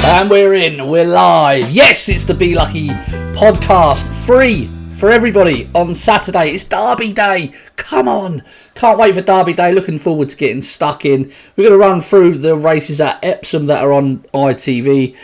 And we're live. Yes, it's the Be Lucky podcast, free for everybody on Saturday. It's Derby Day. Come on. Can't wait for Derby Day. Looking forward to getting stuck in. We're going to run through the races at Epsom that are on ITV.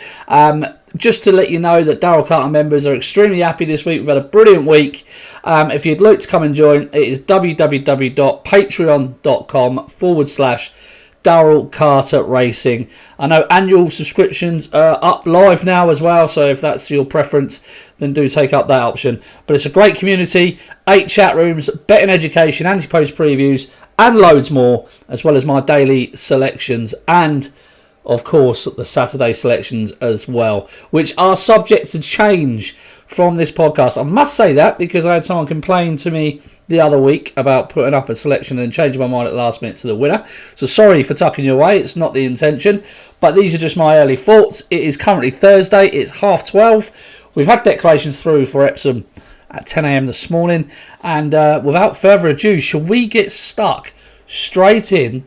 Just to let you know that Daryl Carter members are extremely happy this week. We've had a brilliant week. If you'd like to come and join, it is www.patreon.com/Daryl Carter Racing. I know annual subscriptions are up live now as well, so if that's your preference, then do take up that option. But it's a great community, 8 chat rooms, betting education, anti-post previews, and loads more, as well as my daily selections and, of course, the Saturday selections as well, which are subject to change from this podcast. I must say that because I had someone complain to me the other week about putting up a selection and changing my mind at the last minute to the winner. So sorry for tucking you away. It's not the intention, but these are just my early thoughts. It is currently Thursday. It's 12:30. We've had declarations through for Epsom at 10 a.m. this morning. And without further ado, shall we get stuck straight in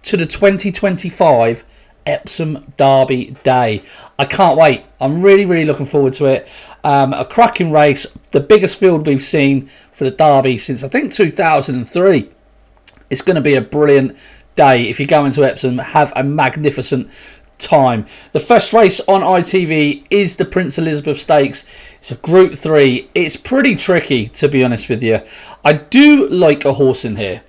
to the 2025 Epsom Derby Day? I can't wait. I'm really looking forward to it. A cracking race, the biggest field we've seen for the Derby since I think 2003. It's going to be a brilliant day. If you go into Epsom, have a magnificent time. The first race on ITV is the Prince Elizabeth Stakes. It's a Group 3. It's pretty tricky, to be honest with you. I do like a horse in here,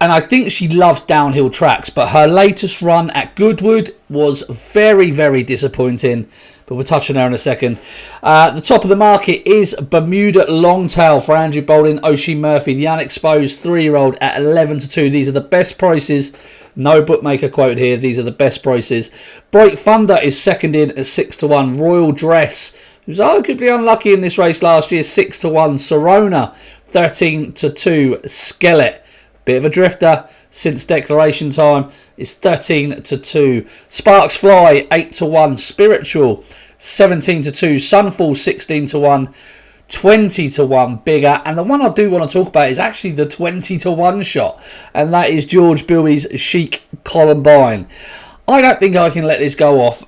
and I think she loves downhill tracks, but her latest run at Goodwood was very disappointing, but we'll touch on her in a second. The top of the market is Bermuda Longtail for Andrew Bolden, Oisin Murphy, the unexposed 3-year-old at 11-2. These are the best prices. No bookmaker quote here. These are the best prices. Bright Thunder is second in at 6-1. Royal Dress, who's arguably unlucky in this race last year, 6-1. Serona, 13-2. Skellet, bit of a drifter since declaration time, is 13-2. Sparks Fly, 8-1. Spiritual, 17-2. Sunfall, 16-1. 20-1 bigger. And the one I do want to talk about is actually the 20-1 shot, and that is George Bilby's Chic Columbine. I don't think I can let this go off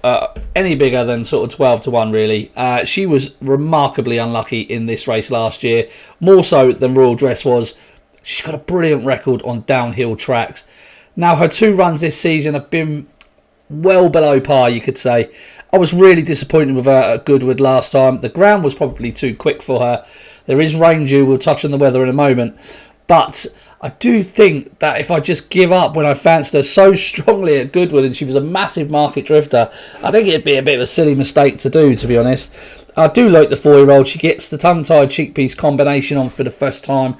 any bigger than sort of 12-1 really. She was remarkably unlucky in this race last year, more so than Royal Dress was. She's got a brilliant record on downhill tracks. Now, her 2 runs this season have been well below par, you could say. I was really disappointed with her at Goodwood last time. The ground was probably too quick for her. There is rain due. We'll touch on the weather in a moment. But I do think that if I just give up when I fancied her so strongly at Goodwood and she was a massive market drifter, I think it'd be a bit of a silly mistake to do, to be honest. I do like the 4-year-old. She gets the tongue-tied cheek piece combination on for the first time.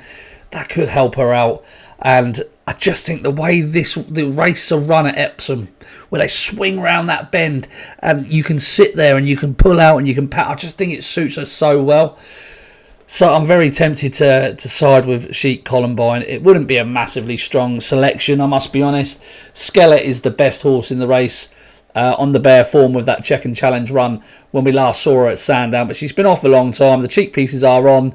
That could help her out. And I just think the way the race will run at Epsom, where they swing round that bend and you can sit there and you can pull out and you can pat, I just think it suits her so well. So I'm very tempted to side with Chic Columbine. It wouldn't be a massively strong selection, I must be honest. Skellet is the best horse in the race, on the bare form with that check and challenge run when we last saw her at Sandown, but she's been off a long time. The cheek pieces are on,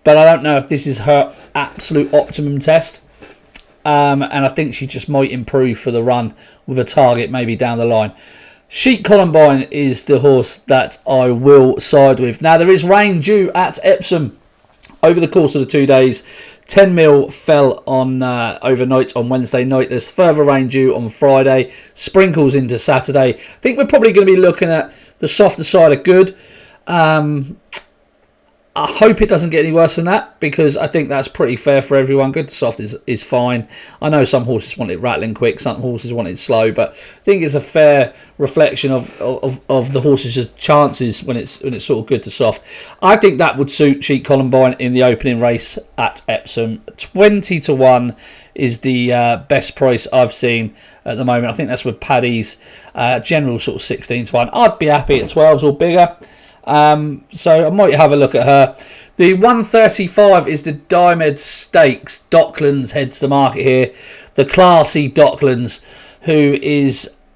but I don't know if this is her absolute optimum test. And I think she just might improve for the run with a target maybe down the line. Chic Columbine is the horse that I will side with. Now, there is rain due at Epsom over the course of the 2 days. 10 mil fell on overnight on Wednesday night. There's further rain due on Friday. Sprinkles into Saturday. I think we're probably going to be looking at the softer side of good. I hope it doesn't get any worse than that, because I think that's pretty fair for everyone. Good to soft is fine. I know some horses want it rattling quick, some horses want it slow, but I think it's a fair reflection of the horses' chances when it's sort of good to soft. I think that would suit Chic Columbine in the opening race at Epsom. 20-1 is the best price I've seen at the moment. I think that's with Paddy's general sort of 16-1. I'd be happy at 12s or bigger. So I might have a look at her. The 135 is the Diamond Stakes. Docklands heads to market here. The classy Docklands, who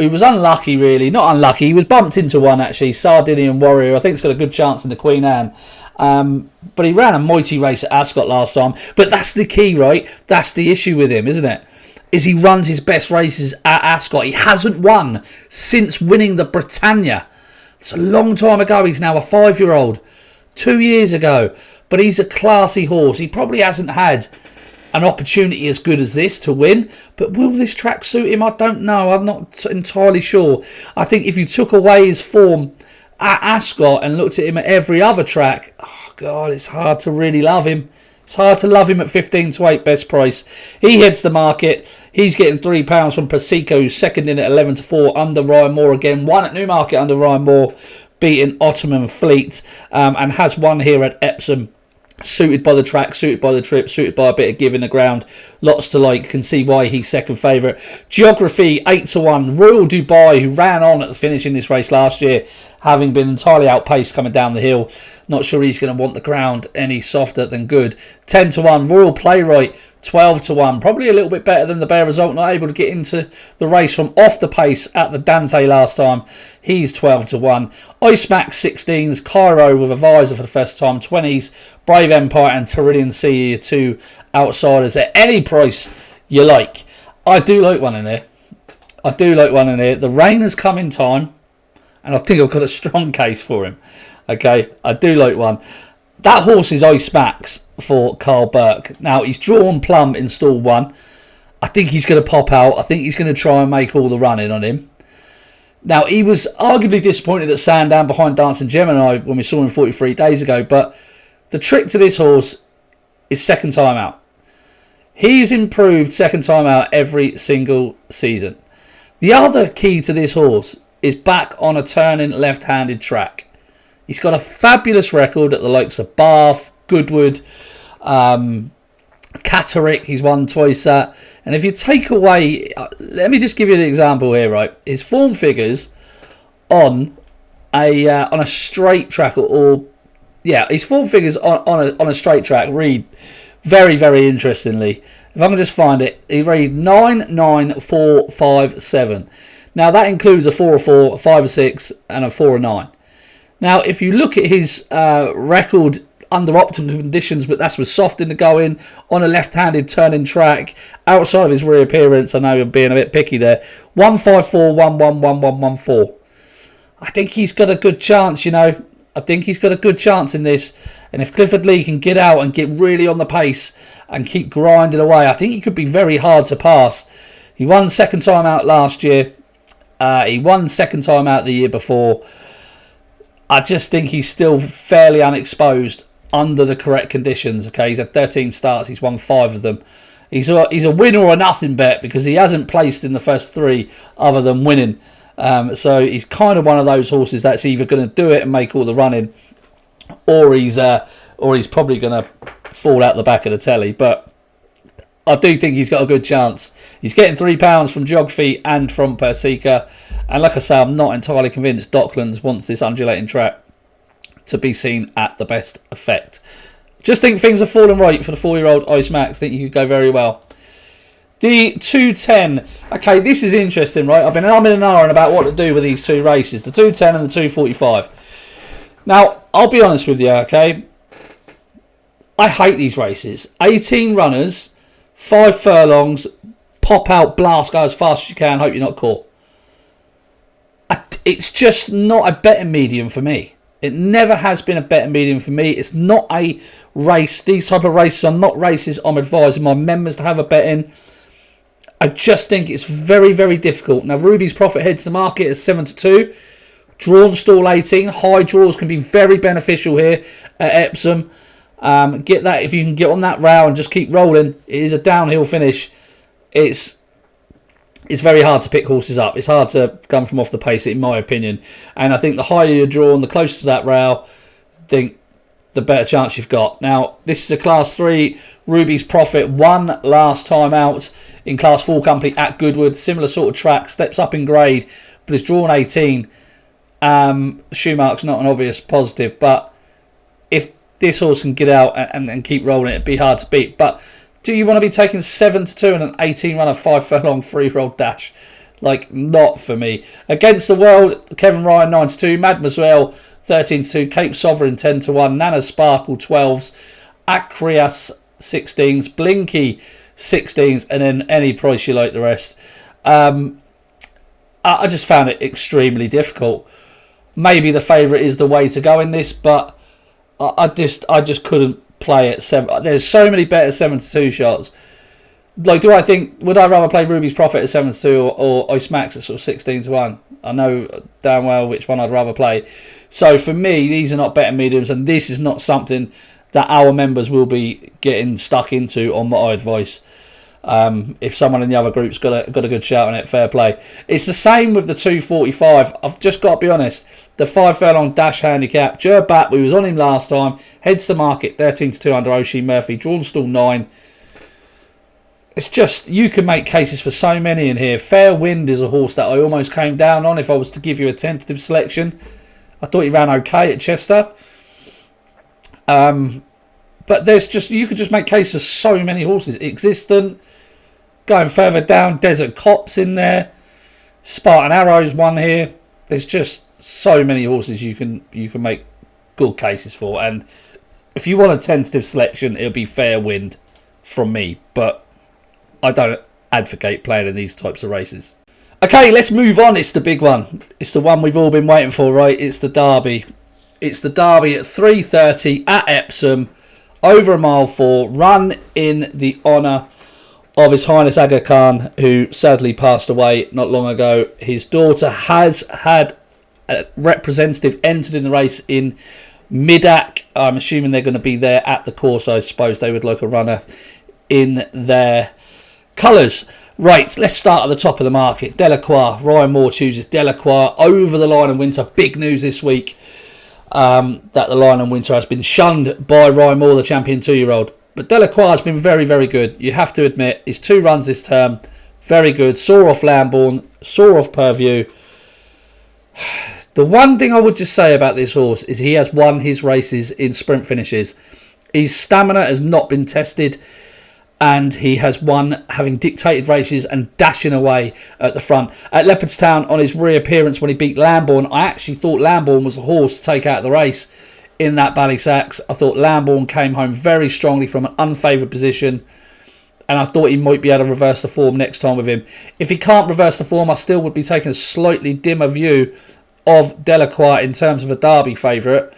was unlucky really. Not unlucky, he was bumped into one actually. Sardinian Warrior, I think it's got a good chance in the Queen Anne. But he ran a mighty race at Ascot last time. But that's the key, right? That's the issue with him, isn't it? is he runs his best races at Ascot. He hasn't won since winning the Britannia. It's a long time ago. He's now a 5-year-old. 2 years ago. But he's a classy horse. He probably hasn't had an opportunity as good as this to win. But will this track suit him? I don't know. I'm not entirely sure. I think if you took away his form at Ascot and looked at him at every other track, oh God, it's hard to really love him. It's hard to love him at 15 to 8 best price. He heads the market. He's getting £3 from Persico, who's second in at 11 to 4 under Ryan Moore again. Won at Newmarket under Ryan Moore, beating Ottoman Fleet, and has won here at Epsom. Suited by the track, suited by the trip, suited by a bit of giving the ground. Lots to like. Can see why he's second favourite. Geography 8 to 1. Royal Dubai, who ran on at the finish in this race last year, having been entirely outpaced coming down the hill. Not sure he's going to want the ground any softer than good. 10 to 1. Royal Playwright 12 to 1. Probably a little bit better than the Bear Result. Not able to get into the race from off the pace at the Dante last time. He's 12 to 1. Ice Max 16s. Cairo with a visor for the first time. 20s. Brave Empire and Tyridian Sea are 2 outsiders at any price you like. I do like one in here. The rain has come in time, and I think I've got a strong case for him. Okay, I do like one. That horse is Ice Max for Carl Burke. Now, he's drawn plumb in stall 1. I think he's going to pop out. I think he's going to try and make all the running on him. Now, he was arguably disappointed at Sandown behind Dancing Gemini when we saw him 43 days ago, but the trick to this horse is second time out. He's improved second time out every single season. The other key to this horse is back on a turning left-handed track. He's got a fabulous record at the likes of Bath, Goodwood, Catterick, he's won twice at. And if you take away, let me just give you an example here, right? His form figures on a straight track, his form figures on a straight track read very, very interestingly. If I can just find it, he read 9, 9, 4, 5, 7. Now that includes a 4 or 4, a 5 or 6, and a 4 or 9. Now, if you look at his record under optimum conditions, but that's with soft in the going, on a left-handed turning track, outside of his reappearance, I know you're being a bit picky there, 154, 111, I think he's got a good chance, I think he's got a good chance in this. And if Clifford Lee can get out and get really on the pace and keep grinding away, I think he could be very hard to pass. He won second time out last year. He won second time out the year before. I just think he's still fairly unexposed under the correct conditions. Okay, he's had 13 starts. He's won 5 of them. He's a win or a nothing bet because he hasn't placed in the first 3 other than winning. So he's kind of one of those horses that's either going to do it and make all the running, or he's probably going to fall out the back of the telly. But I do think he's got a good chance. He's getting £3 from Geography and from Persica. And like I say, I'm not entirely convinced Docklands wants this undulating track to be seen at the best effect. Just think things are falling right for the 4-year-old Ice Max. Think you could go very well. The 210. Okay, this is interesting, right? I've been umming and ahhing about what to do with these 2 races. The 210 and the 245. Now, I'll be honest with you, okay? I hate these races. 18 runners, 5 furlongs, pop out, blast, go as fast as you can, hope you're not caught. It's just not a betting medium for me. It never has been a betting medium for me. It's not a race. These type of races are not races I'm advising my members to have a bet in. I just think it's very, very difficult. Now, Ruby's Profit heads to market at 7 to 2. Drawn stall 18. High draws can be very beneficial here at Epsom. Get that if you can get on that rail and just keep rolling. It is a downhill finish. It's very hard to pick horses up. It's hard to come from off the pace, in my opinion. And I think the higher you're drawn, the closer to that rail, I think the better chance you've got. Now, this is a Class 3. Ruby's Profit won last time out in Class 4 company at Goodwood. Similar sort of track, steps up in grade, but it's drawn 18. Shoemark's not an obvious positive, but if this horse can get out and keep rolling, it'd be hard to beat. But do you want to be taking 7 to 2 and an 18 runner 5 furlong 3-year-old dash? Like, not for me. Against the World, Kevin Ryan 9 to 2, Mademoiselle 13 to 2, Cape Sovereign 10 to 1, Nana Sparkle 12s, Acrias 16s, Blinky 16s, and then any price you like the rest. I just found it extremely difficult. Maybe the favourite is the way to go in this, but I just couldn't play at 7. There's so many better 7-2 shots. Like, would I rather play Ruby's Prophet at 7-2 or Ice Max at sort of 16-1? I know damn well which one I'd rather play. So for me, these are not better mediums, and this is not something that our members will be getting stuck into on my advice. If someone in the other group's got a good shout on it, fair play. It's the same with the 245. I've just got to be honest. The 5 furlong dash handicap. Gerbat, we was on him last time. Heads to market 13-2 under Oisin Murphy. Drawn stall 9. It's just, you can make cases for so many in here. Fair Wind is a horse that I almost came down on if I was to give you a tentative selection. I thought he ran okay at Chester. But you could just make cases for so many horses. Existent. Going further down, Desert Cop's in there. Spartan Arrow's one here. There's just so many horses you can make good cases for. And if you want a tentative selection, it'll be Fair Wind from me. But I don't advocate playing in these types of races. Okay, let's move on. It's the big one. It's the one we've all been waiting for, right? It's the Derby. It's the Derby at 3:30 at Epsom. Over a mile 4. Run in the honour of His Highness Aga Khan, who sadly passed away not long ago. His daughter has had a representative entered in the race in Midak. I'm assuming they're going to be there at the course. I suppose they would like a runner in their colours. Right, let's start at the top of the market. Delacroix. Ryan Moore chooses Delacroix over the Lion and Winter. Big news this week that the Lion and Winter has been shunned by Ryan Moore, the champion 2-year-old. But Delacroix has been very, very good. You have to admit, his 2 runs this term, very good. Saw off Lambourne, saw off Purview. The one thing I would just say about this horse is he has won his races in sprint finishes. His stamina has not been tested, and he has won having dictated races and dashing away at the front. At Leopardstown, on his reappearance when he beat Lambourne, I actually thought Lambourne was the horse to take out of the race. In that Ballysacks, I thought Lambourne came home very strongly from an unfavoured position, and I thought he might be able to reverse the form next time with him. If he can't reverse the form, I still would be taking a slightly dimmer view of Delacroix in terms of a Derby favourite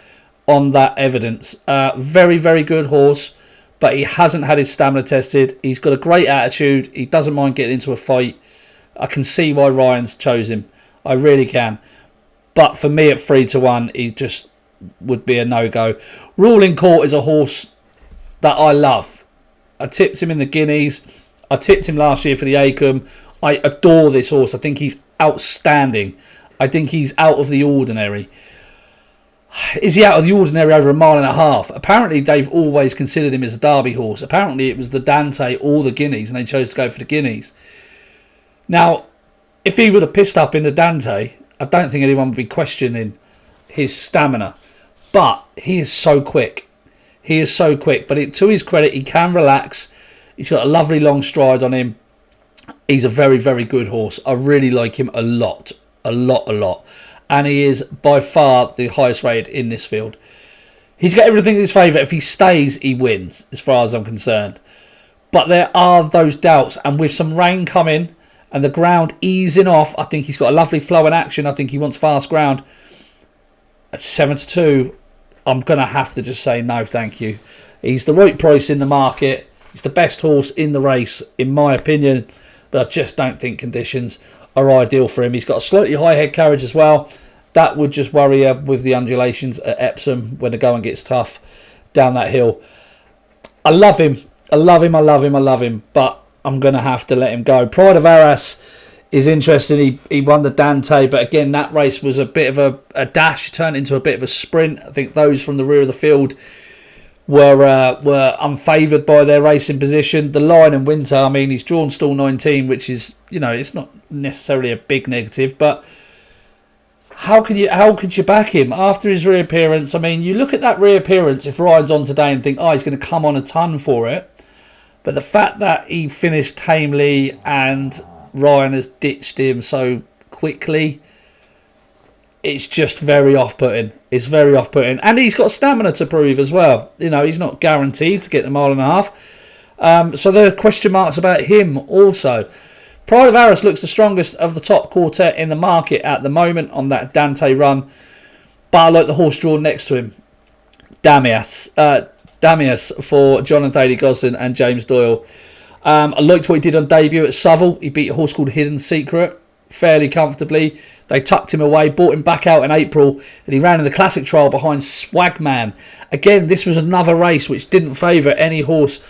on that evidence. Very, very good horse, but he hasn't had his stamina tested. He's got a great attitude. He doesn't mind getting into a fight. I can see why Ryan's chose him. I really can. But for me at 3-1, he just would be a no-go. Ruling Court is a horse that I love. I tipped him in the Guineas. I tipped him last year for the Acomb. I adore this horse. I think he's outstanding. I think he's out of the ordinary. Is he out of the ordinary over a mile and a half? Apparently they've always considered him as a Derby horse. Apparently it was the Dante or the Guineas, and they chose to go for the Guineas. Now, if he would have pissed up in the Dante, I don't think anyone would be questioning his stamina. But he is so quick. He is so quick. But to his credit, he can relax. He's got a lovely long stride on him. He's a very, very good horse. I really like him a lot. A lot. And he is by far the highest rated in this field. He's got everything in his favour. If he stays, he wins, as far as I'm concerned. But there are those doubts. And with some rain coming and the ground easing off, I think he's got a lovely flow in action. I think he wants fast ground. At 7-2, I'm going to have to just say no, thank you. He's the right price in the market. He's the best horse in the race, in my opinion. But I just don't think conditions are ideal for him. He's got a slightly high head carriage as well. That would just worry you with the undulations at Epsom when the going gets tough down that hill. I love him. But I'm going to have to let him go. Pride of Arras is interesting. He won the Dante, but again, that race was a bit of a dash, turned into a bit of a sprint. I think those from the rear of the field were unfavoured by their racing position. The Lion and Winter, I mean, he's drawn stall 19, which is, it's not necessarily a big negative, but how could you back him after his reappearance? I mean, you look at that reappearance, if Ryan's on today and think, he's going to come on a ton for it, but the fact that he finished tamely and Ryan has ditched him so quickly, it's just very off-putting. It's very off-putting. And he's got stamina to prove as well. He's not guaranteed to get the mile and a half. So there are question marks about him also. Pride of Arras looks the strongest of the top quartet in the market at the moment on that Dante run. But I like the horse drawn next to him. Damias for John and Thady Gosden and James Doyle. I liked what he did on debut at Southall. He beat a horse called Hidden Secret fairly comfortably. They tucked him away, brought him back out in April, and he ran in the classic trial behind Swagman. Again, this was another race which didn't favour any horse,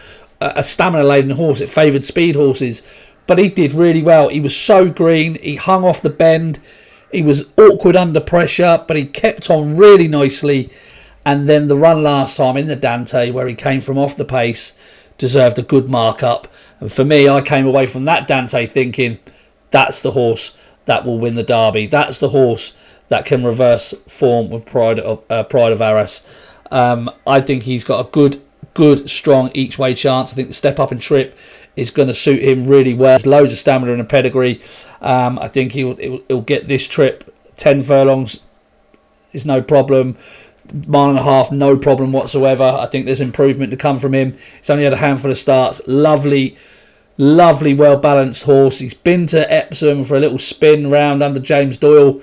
a stamina-laden horse. It favoured speed horses. But he did really well. He was so green. He hung off the bend. He was awkward under pressure, but he kept on really nicely. And then the run last time in the Dante, where he came from off the pace, deserved a good mark-up. And for me, I came away from that Dante thinking, that's the horse that will win the Derby. That's the horse that can reverse form with Pride of Arras. I think he's got a good, strong each-way chance. I think the step up and trip is going to suit him really well. There's loads of stamina and a pedigree. I think he'll get this trip. 10 furlongs is no problem. Mile and a half, no problem whatsoever. I think there's improvement to come from him. He's only had a handful of starts. Lovely, well-balanced horse. He's been to Epsom for a little spin round under James Doyle,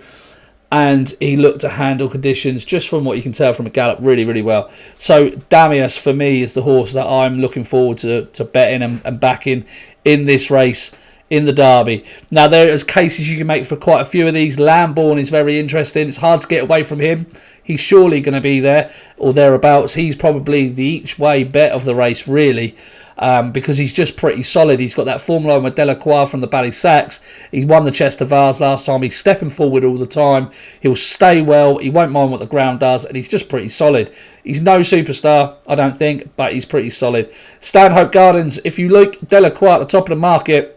and he looked to handle conditions, just from what you can tell from a gallop, really, really well. So Damias, for me, is the horse that I'm looking forward to betting and backing in this race in the Derby. Now, there's cases you can make for quite a few of these. Lambourne is very interesting. It's hard to get away from him. He's surely going to be there or thereabouts. He's probably the each-way bet of the race, really. Because he's just pretty solid. He's got that form line with Delacroix from the Ballysacks. He won the Chester Vase last time. He's stepping forward all the time. He'll stay well. He won't mind what the ground does, and he's just pretty solid. He's no superstar, I don't think, but he's pretty solid. Stanhope Gardens, if you like Delacroix at the top of the market,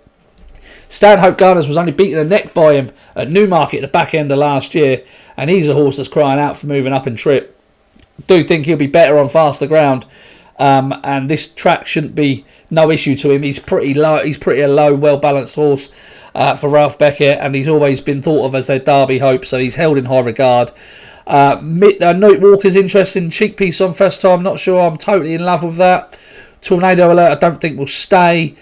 Stanhope Gardens was only beaten a neck by him at Newmarket at the back end of last year, and he's a horse that's crying out for moving up in trip. Do think he'll be better on faster ground. And this track shouldn't be no issue to him. He's pretty low. He's pretty a low, well-balanced horse for Ralph Beckett, and he's always been thought of as their Derby hope, so he's held in high regard. Note Walker's interesting. Cheek piece on first time. Not sure I'm totally in love with that. Tornado Alert, I don't think will stay.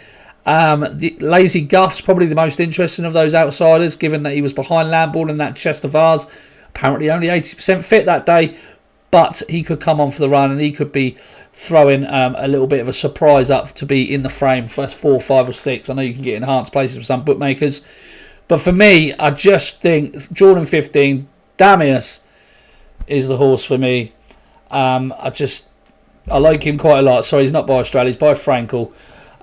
The Lazy Guff's probably the most interesting of those outsiders, given that he was behind Lambourne in that Chester Vase. Apparently only 80% fit that day, but he could come on for the run, and he could be throwing a little bit of a surprise up to be in the frame first 4, 5 or 6. I know you can get enhanced places with some bookmakers, but for me, I just think Jordan 15, Damias is the horse for me. I like him quite a lot. Sorry, he's not by Australia, he's by Frankel,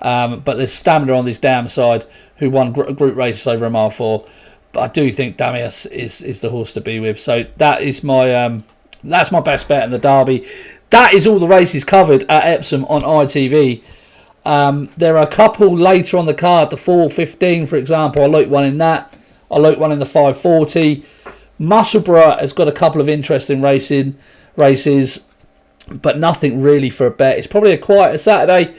but there's stamina on this damn side, who won group races over a mile 4. But I do think Damias is the horse to be with. So that is my that's my best bet in the Derby. That is all the races covered at Epsom on ITV. There are a couple later on the card, the 4:15, for example. I like one in that. I like one in the 5:40. Musselburgh has got a couple of interesting races, but nothing really for a bet. It's probably a quieter Saturday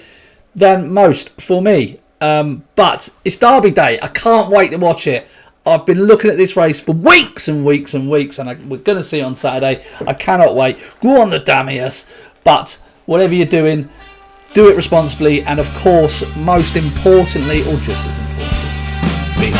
than most for me. But it's Derby Day. I can't wait to watch it. I've been looking at this race for weeks and weeks and weeks, and we're going to see it on Saturday. I cannot wait. Go on the Damias. But whatever you're doing, do it responsibly. And of course, most importantly, or just as important, be